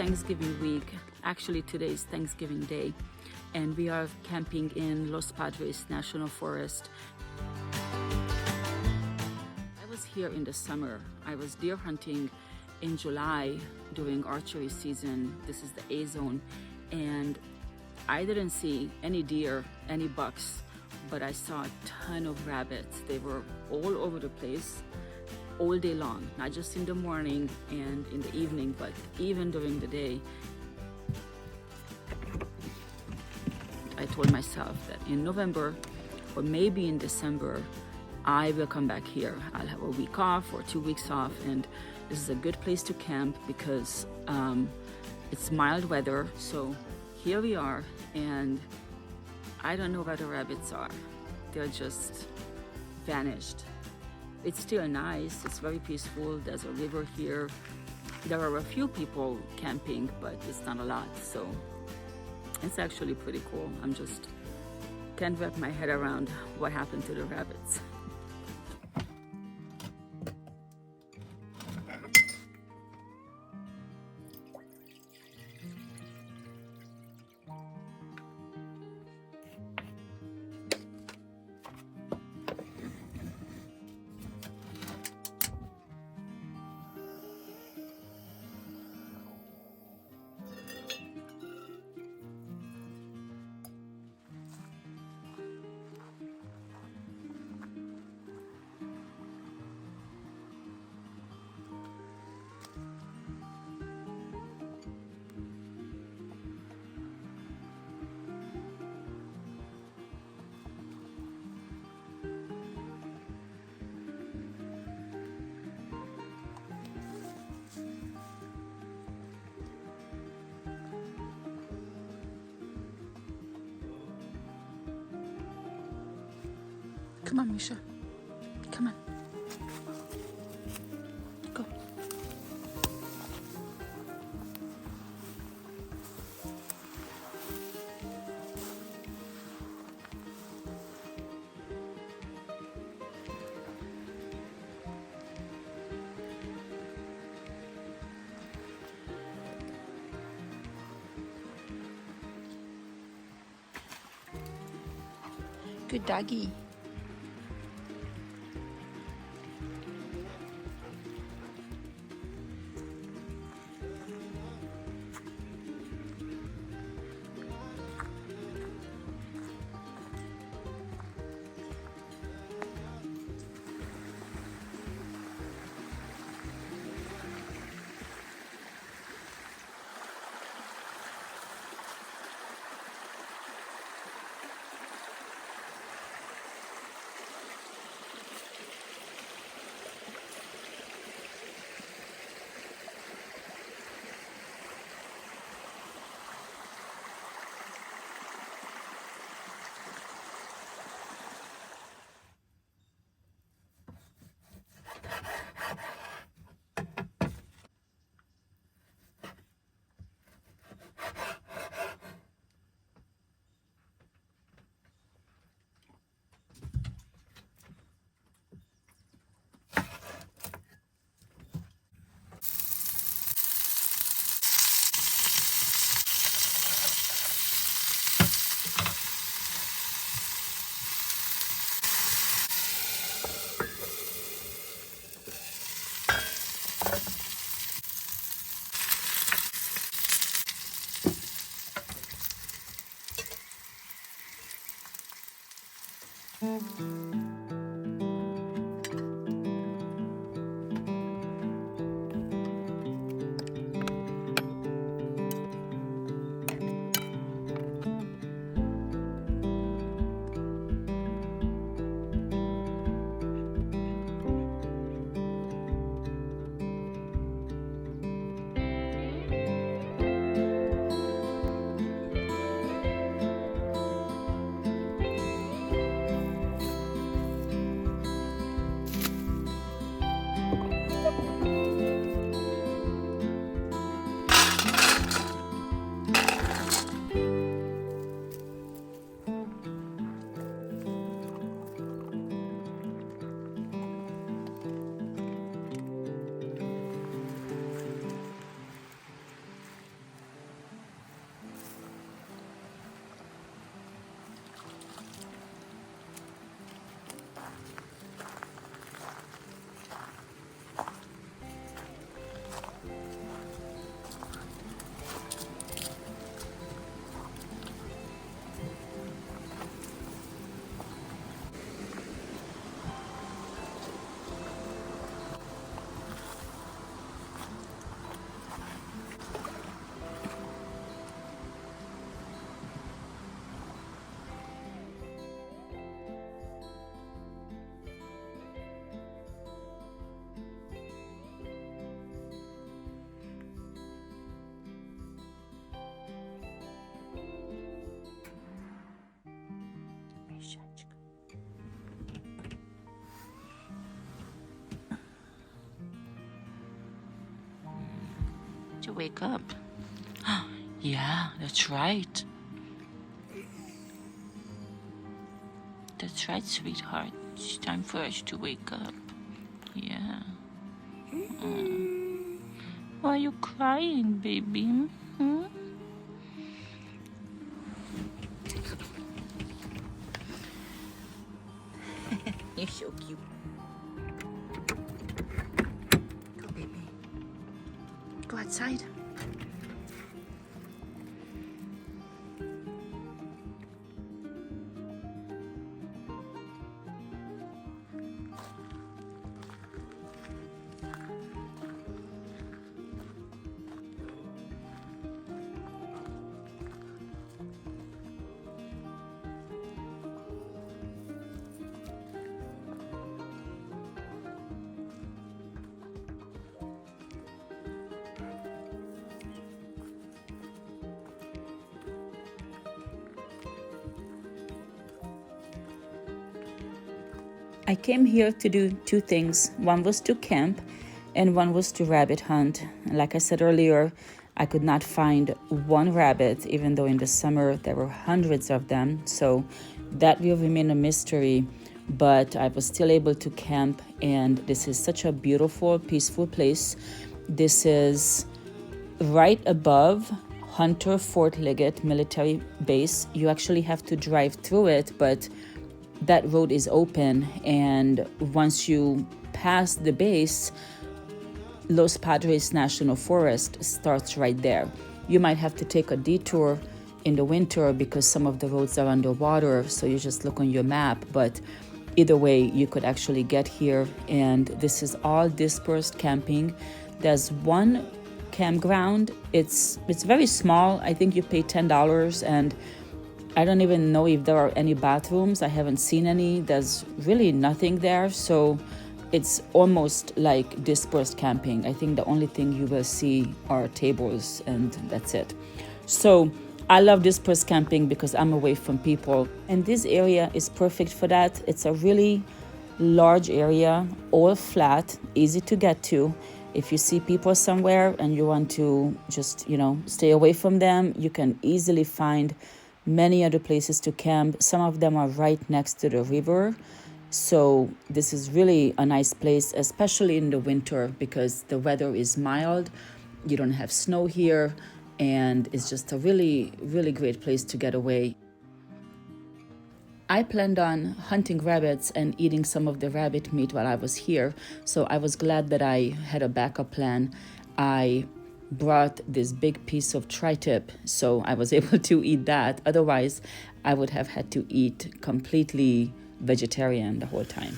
Thanksgiving week. Actually, today is Thanksgiving Day, and we are camping in Los Padres National Forest. I was here in the summer. I was deer hunting in July during archery season. This is the A zone, and I didn't see any deer, any bucks, but I saw a ton of rabbits. They were all over the place all day long, not just in the morning and in the evening, but even during the day. I told myself that in November or maybe in December, I will come back here. I'll have a week off or 2 weeks off, and this is a good place to camp because it's mild weather. So here we are, and I don't know where the rabbits are. They're just vanished. It's still nice, it's very peaceful. There's a river here. There are a few people camping, but it's not a lot, so it's actually pretty cool. I'm just can't wrap my head around what happened to the rabbits. Come on, Misha. Come on. Go. Good doggy. to wake up. Yeah, that's right. That's right, sweetheart. It's time for us to wake up. Yeah. Why are you crying, baby? Hmm? You're so cute. Go, baby. Go outside. I came here to do two things. One was to camp and one was to rabbit hunt. Like I said earlier, I could not find one rabbit, even though in the summer there were hundreds of them. So that will remain a mystery, but I was still able to camp, and this is such a beautiful, peaceful place. This is right above Hunter Fort Liggett military base. You actually have to drive through it, but that road is open, and once you pass the base, Los Padres National Forest starts right there. You might have to take a detour in the winter because some of the roads are underwater, so you just look on your map, but either way you could actually get here. And this is all dispersed camping. There's one campground. It's very small. I think you pay $10, and I don't even know if there are any bathrooms. I haven't seen any. There's really nothing there. So it's almost like dispersed camping. I think the only thing you will see are tables, and that's it. So I love dispersed camping because I'm away from people. And this area is perfect for that. It's a really large area, all flat, easy to get to. If you see people somewhere and you want to just, stay away from them, you can easily find many other places to camp. Some of them are right next to the river. So this is really a nice place, especially in the winter, because the weather is mild. You don't have snow here, and it's just a really, really great place to get away. I planned on hunting rabbits and eating some of the rabbit meat while I was here, so I was glad that I had a backup plan. I brought this big piece of tri-tip, so I was able to eat that. Otherwise, I would have had to eat completely vegetarian the whole time.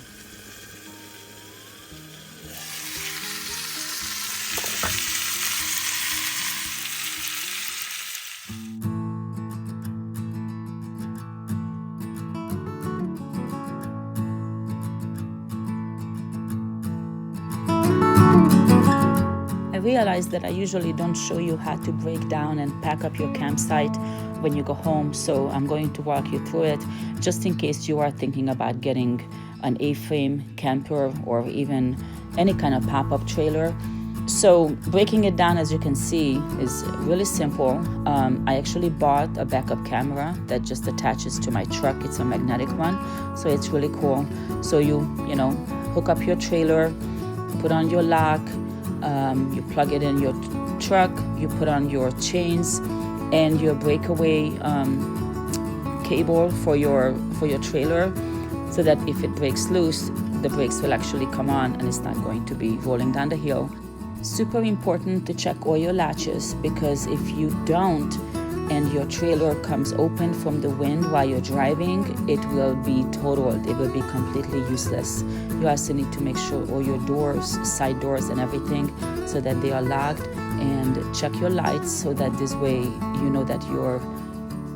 I realized that I usually don't show you how to break down and pack up your campsite when you go home, so I'm going to walk you through it just in case you are thinking about getting an A-frame camper or even any kind of pop-up trailer. So breaking it down, as you can see, is really simple. I actually bought a backup camera that just attaches to my truck. It's a magnetic one, so it's really cool. So you hook up your trailer, put on your lock, you plug it in your truck, you put on your chains and your breakaway cable for your trailer, so that if it breaks loose, the brakes will actually come on and it's not going to be rolling down the hill. Super important to check all your latches, because if you don't and your trailer comes open from the wind while you're driving, it will be totaled. It will be completely useless. You also need to make sure all your doors, side doors and everything, so that they are locked, and check your lights so that this way you know that your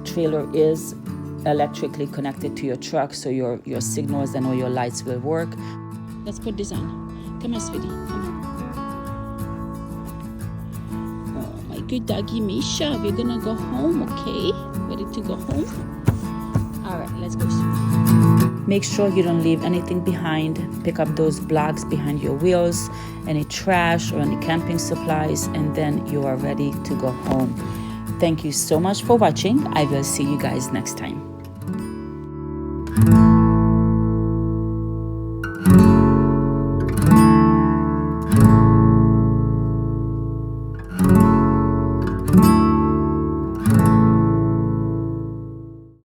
trailer is electrically connected to your truck, so your signals and all your lights will work. Let's put this on. Come here, sweetie. Come on. Good doggy Misha, we're gonna go home, okay? Ready to go home? All right, let's go. Make sure you don't leave anything behind. Pick up those blocks behind your wheels, any trash or any camping supplies, and then you are ready to go home. Thank you so much for watching. I will see you guys next time.